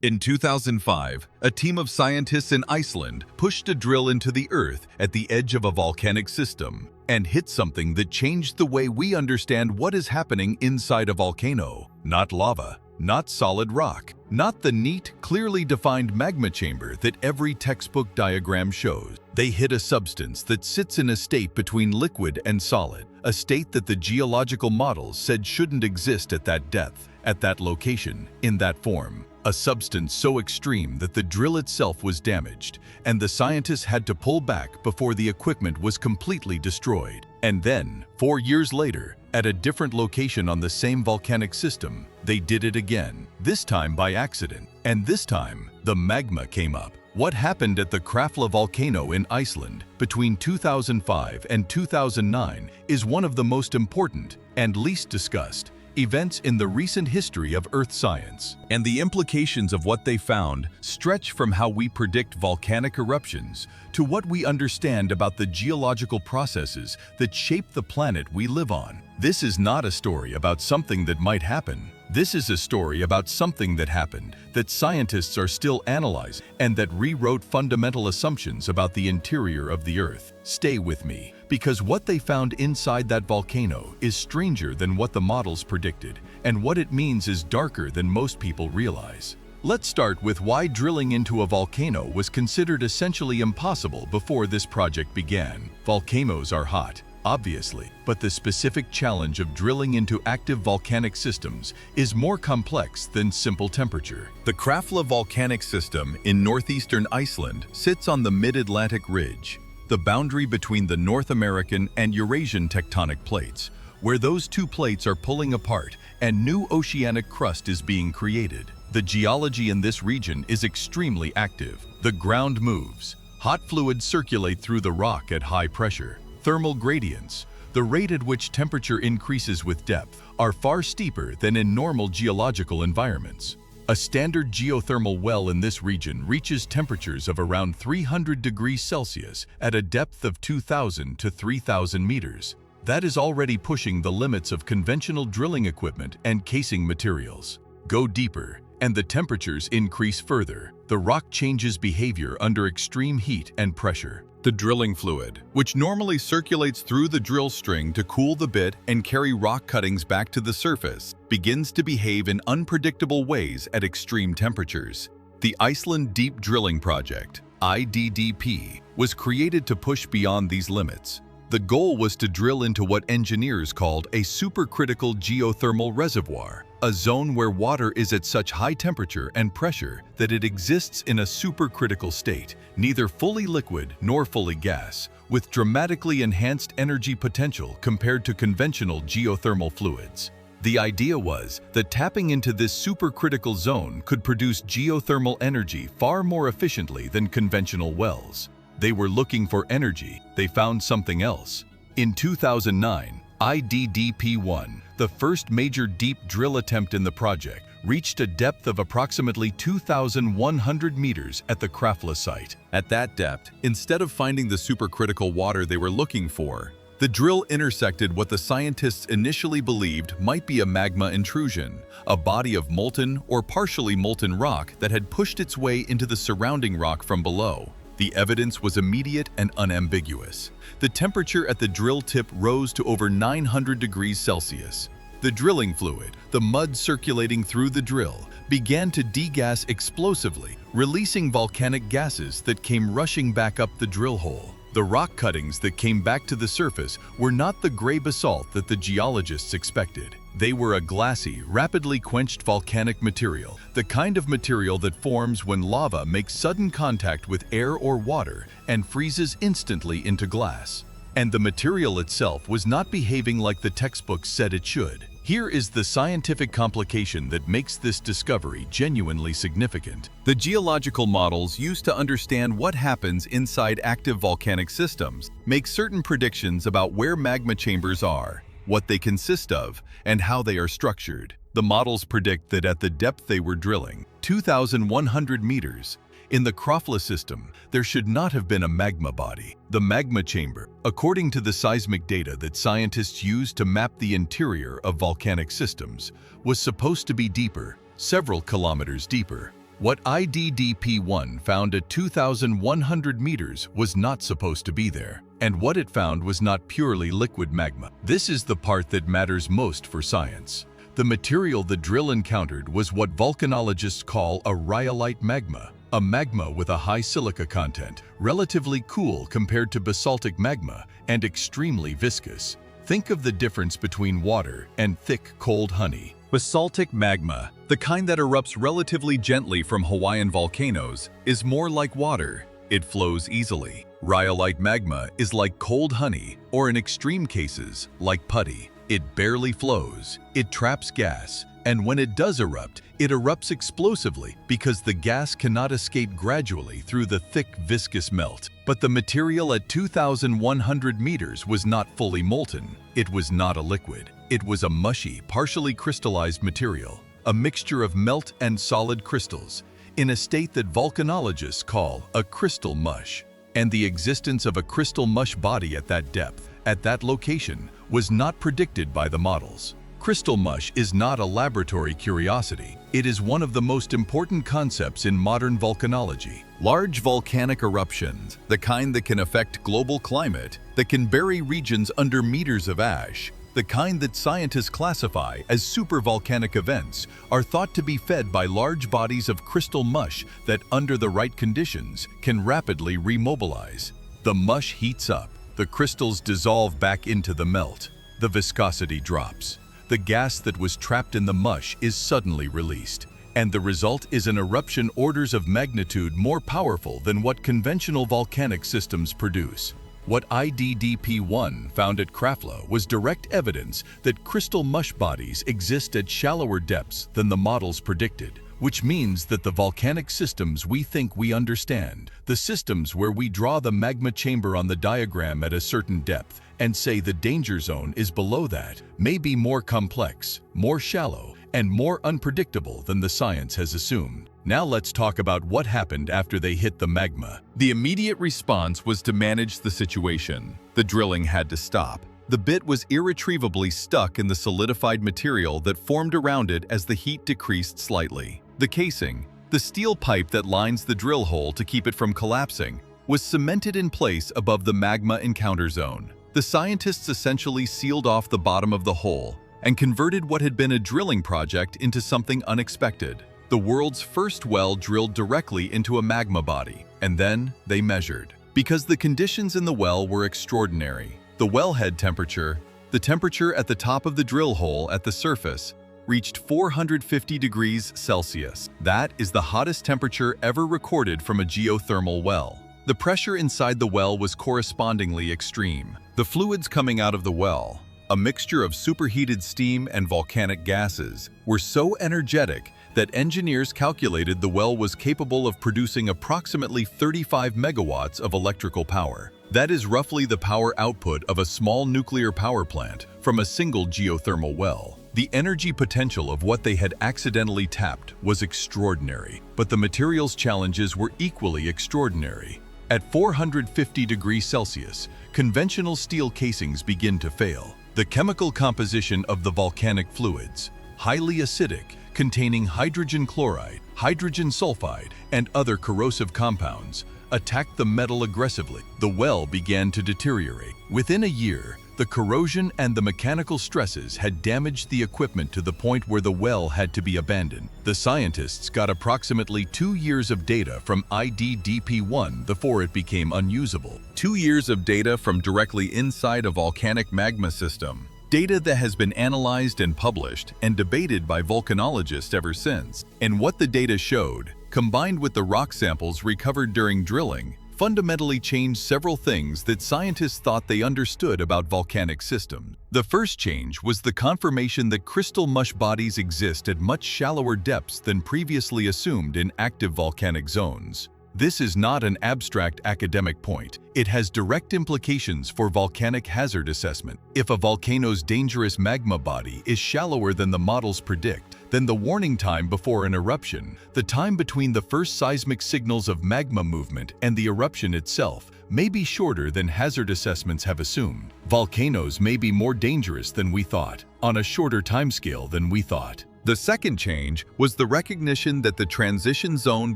In 2005, a team of scientists in Iceland pushed a drill into the earth at the edge of a volcanic system and hit something that changed the way we understand what is happening inside a volcano. Not lava, not solid rock, not the neat, clearly defined magma chamber that every textbook diagram shows. They hit a substance that sits in a state between liquid and solid, a state that the geological models said shouldn't exist at that depth, at that location, in that form. A substance so extreme that the drill itself was damaged, and the scientists had to pull back before the equipment was completely destroyed. And then, 4 years later, at a different location on the same volcanic system, they did it again, this time by accident. And this time, the magma came up. What happened at the Krafla volcano in Iceland between 2005 and 2009 is one of the most important and least discussed events in the recent history of Earth science. And the implications of what they found stretch from how we predict volcanic eruptions to what we understand about the geological processes that shape the planet we live on. This is not a story about something that might happen. This is a story about something that happened, that scientists are still analyzing, and that rewrote fundamental assumptions about the interior of the Earth. Stay with me, because what they found inside that volcano is stranger than what the models predicted, and what it means is darker than most people realize. Let's start with why drilling into a volcano was considered essentially impossible before this project began. Volcanoes are hot, obviously, but the specific challenge of drilling into active volcanic systems is more complex than simple temperature. The Krafla volcanic system in northeastern Iceland sits on the mid-Atlantic ridge, the boundary between the North American and Eurasian tectonic plates, where those two plates are pulling apart and new oceanic crust is being created. The geology in this region is extremely active. The ground moves. Hot fluids circulate through the rock at high pressure. Thermal gradients, the rate at which temperature increases with depth, are far steeper than in normal geological environments. A standard geothermal well in this region reaches temperatures of around 300 degrees Celsius at a depth of 2,000 to 3,000 meters. That is already pushing the limits of conventional drilling equipment and casing materials. Go deeper, and the temperatures increase further. The rock changes behavior under extreme heat and pressure. The drilling fluid, which normally circulates through the drill string to cool the bit and carry rock cuttings back to the surface, begins to behave in unpredictable ways at extreme temperatures. The Iceland Deep Drilling Project, IDDP, was created to push beyond these limits. The goal was to drill into what engineers called a supercritical geothermal reservoir, a zone where water is at such high temperature and pressure that it exists in a supercritical state, neither fully liquid nor fully gas, with dramatically enhanced energy potential compared to conventional geothermal fluids. The idea was that tapping into this supercritical zone could produce geothermal energy far more efficiently than conventional wells. They were looking for energy. They found something else. In 2009, IDDP-1, the first major deep drill attempt in the project, reached a depth of approximately 2,100 meters at the Krafla site. At that depth, instead of finding the supercritical water they were looking for, the drill intersected what the scientists initially believed might be a magma intrusion, a body of molten or partially molten rock that had pushed its way into the surrounding rock from below. The evidence was immediate and unambiguous. The temperature at the drill tip rose to over 900 degrees Celsius. The drilling fluid, the mud circulating through the drill, began to degas explosively, releasing volcanic gases that came rushing back up the drill hole. The rock cuttings that came back to the surface were not the gray basalt that the geologists expected. They were a glassy, rapidly quenched volcanic material, the kind of material that forms when lava makes sudden contact with air or water and freezes instantly into glass. And the material itself was not behaving like the textbooks said it should. Here is the scientific complication that makes this discovery genuinely significant. The geological models used to understand what happens inside active volcanic systems make certain predictions about where magma chambers are, what they consist of, and how they are structured. The models predict that at the depth they were drilling, 2,100 meters, in the Krafla system, there should not have been a magma body. The magma chamber, according to the seismic data that scientists use to map the interior of volcanic systems, was supposed to be deeper, several kilometers deeper. What IDDP-1 found at 2,100 meters was not supposed to be there, and what it found was not purely liquid magma. This is the part that matters most for science. The material the drill encountered was what volcanologists call a rhyolite magma, a magma with a high silica content, relatively cool compared to basaltic magma, and extremely viscous. Think of the difference between water and thick, cold honey. Basaltic magma, the kind that erupts relatively gently from Hawaiian volcanoes, is more like water. It flows easily. Rhyolite magma is like cold honey, or in extreme cases, like putty. It barely flows, it traps gas, and when it does erupt, it erupts explosively because the gas cannot escape gradually through the thick, viscous melt. But the material at 2,100 meters was not fully molten. It was not a liquid. It was a mushy, partially crystallized material, a mixture of melt and solid crystals, in a state that volcanologists call a crystal mush. And the existence of a crystal mush body at that depth, at that location, was not predicted by the models. Crystal mush is not a laboratory curiosity. It is one of the most important concepts in modern volcanology. Large volcanic eruptions, the kind that can affect global climate, that can bury regions under meters of ash, the kind that scientists classify as supervolcanic events, are thought to be fed by large bodies of crystal mush that, under the right conditions, can rapidly remobilize. The mush heats up. The crystals dissolve back into the melt. The viscosity drops. The gas that was trapped in the mush is suddenly released, and the result is an eruption orders of magnitude more powerful than what conventional volcanic systems produce. What IDDP-1 found at Krafla was direct evidence that crystal mush bodies exist at shallower depths than the models predicted, which means that the volcanic systems we think we understand, the systems where we draw the magma chamber on the diagram at a certain depth and say the danger zone is below that, may be more complex, more shallow, and more unpredictable than the science has assumed. Now let's talk about what happened after they hit the magma. The immediate response was to manage the situation. The drilling had to stop. The bit was irretrievably stuck in the solidified material that formed around it as the heat decreased slightly. The casing, the steel pipe that lines the drill hole to keep it from collapsing, was cemented in place above the magma encounter zone. The scientists essentially sealed off the bottom of the hole and converted what had been a drilling project into something unexpected. The world's first well drilled directly into a magma body, and then they measured. Because the conditions in the well were extraordinary, the wellhead temperature, the temperature at the top of the drill hole at the surface, reached 450 degrees Celsius. That is the hottest temperature ever recorded from a geothermal well. The pressure inside the well was correspondingly extreme. The fluids coming out of the well, a mixture of superheated steam and volcanic gases, were so energetic that engineers calculated the well was capable of producing approximately 35 megawatts of electrical power. That is roughly the power output of a small nuclear power plant from a single geothermal well. The energy potential of what they had accidentally tapped was extraordinary, but the materials challenges were equally extraordinary. At 450 degrees Celsius, conventional steel casings begin to fail. The chemical composition of the volcanic fluids, highly acidic, containing hydrogen chloride, hydrogen sulfide, and other corrosive compounds, attacked the metal aggressively. The well began to deteriorate. Within a year, the corrosion and the mechanical stresses had damaged the equipment to the point where the well had to be abandoned. The scientists got approximately 2 years of data from IDDP-1 before it became unusable. 2 years of data from directly inside a volcanic magma system. Data that has been analyzed and published and debated by volcanologists ever since. And what the data showed, combined with the rock samples recovered during drilling, fundamentally changed several things that scientists thought they understood about volcanic systems. The first change was the confirmation that crystal mush bodies exist at much shallower depths than previously assumed in active volcanic zones. This is not an abstract academic point. It has direct implications for volcanic hazard assessment. If a volcano's dangerous magma body is shallower than the models predict, then the warning time before an eruption, the time between the first seismic signals of magma movement and the eruption itself, may be shorter than hazard assessments have assumed. Volcanoes may be more dangerous than we thought, on a shorter timescale than we thought. The second change was the recognition that the transition zone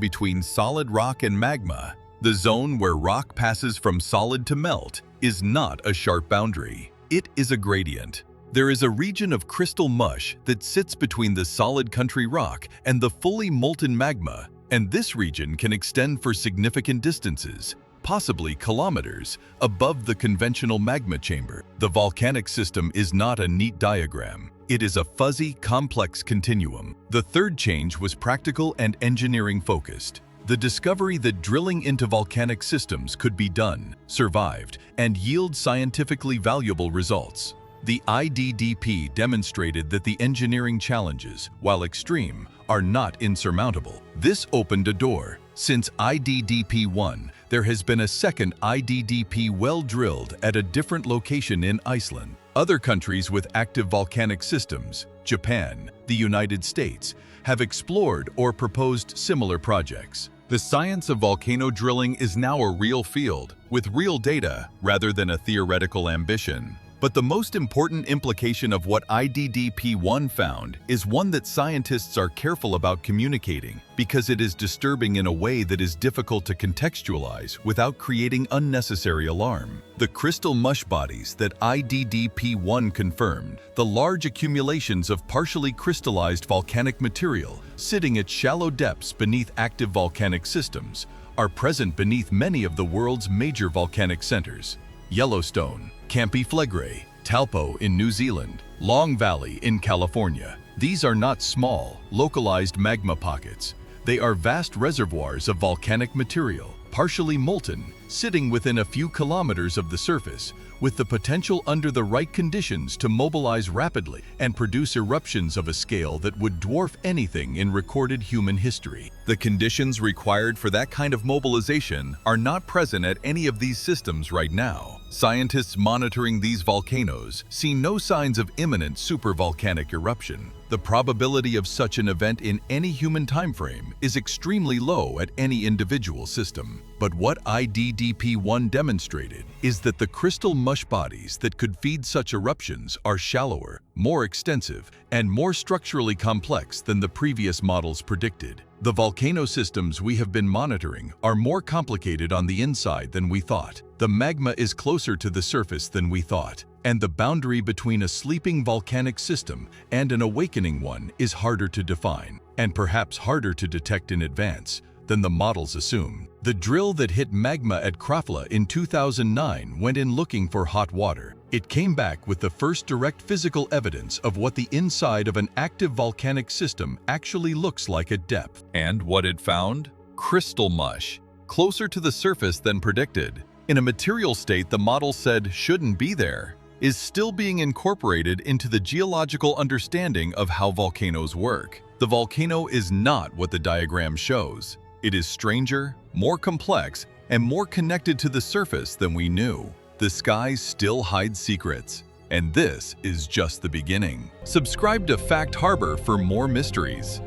between solid rock and magma, the zone where rock passes from solid to melt, is not a sharp boundary. It is a gradient. There is a region of crystal mush that sits between the solid country rock and the fully molten magma, and this region can extend for significant distances, possibly kilometers, above the conventional magma chamber. The volcanic system is not a neat diagram. It is a fuzzy, complex continuum. The third change was practical and engineering-focused. The discovery that drilling into volcanic systems could be done, survived, and yield scientifically valuable results. The IDDP demonstrated that the engineering challenges, while extreme, are not insurmountable. This opened a door. Since IDDP-1, there has been a second IDDP well drilled at a different location in Iceland. Other countries with active volcanic systems, Japan, the United States, have explored or proposed similar projects. The science of volcano drilling is now a real field, with real data rather than a theoretical ambition. But the most important implication of what IDDP-1 found is one that scientists are careful about communicating, because it is disturbing in a way that is difficult to contextualize without creating unnecessary alarm. The crystal mush bodies that IDDP-1 confirmed, the large accumulations of partially crystallized volcanic material sitting at shallow depths beneath active volcanic systems, are present beneath many of the world's major volcanic centers: Yellowstone, Campi Flegrei, Taupo in New Zealand, Long Valley in California. These are not small, localized magma pockets. They are vast reservoirs of volcanic material, partially molten, sitting within a few kilometers of the surface, with the potential under the right conditions to mobilize rapidly and produce eruptions of a scale that would dwarf anything in recorded human history. The conditions required for that kind of mobilization are not present at any of these systems right now. Scientists monitoring these volcanoes see no signs of imminent supervolcanic eruption. The probability of such an event in any human timeframe is extremely low at any individual system. But what IDDP-1 demonstrated is that the crystal mush bodies that could feed such eruptions are shallower, more extensive, and more structurally complex than the previous models predicted. The volcano systems we have been monitoring are more complicated on the inside than we thought. The magma is closer to the surface than we thought, and the boundary between a sleeping volcanic system and an awakening one is harder to define, and perhaps harder to detect in advance than the models assume. The drill that hit magma at Krafla in 2009 went in looking for hot water. It came back with the first direct physical evidence of what the inside of an active volcanic system actually looks like at depth. And what it found? Crystal mush, closer to the surface than predicted. In a material state the model said shouldn't be there, is still being incorporated into the geological understanding of how volcanoes work. The volcano is not what the diagram shows. It is stranger, more complex, and more connected to the surface than we knew. The sky still hides secrets, and this is just the beginning. Subscribe to Fact Harbor for more mysteries.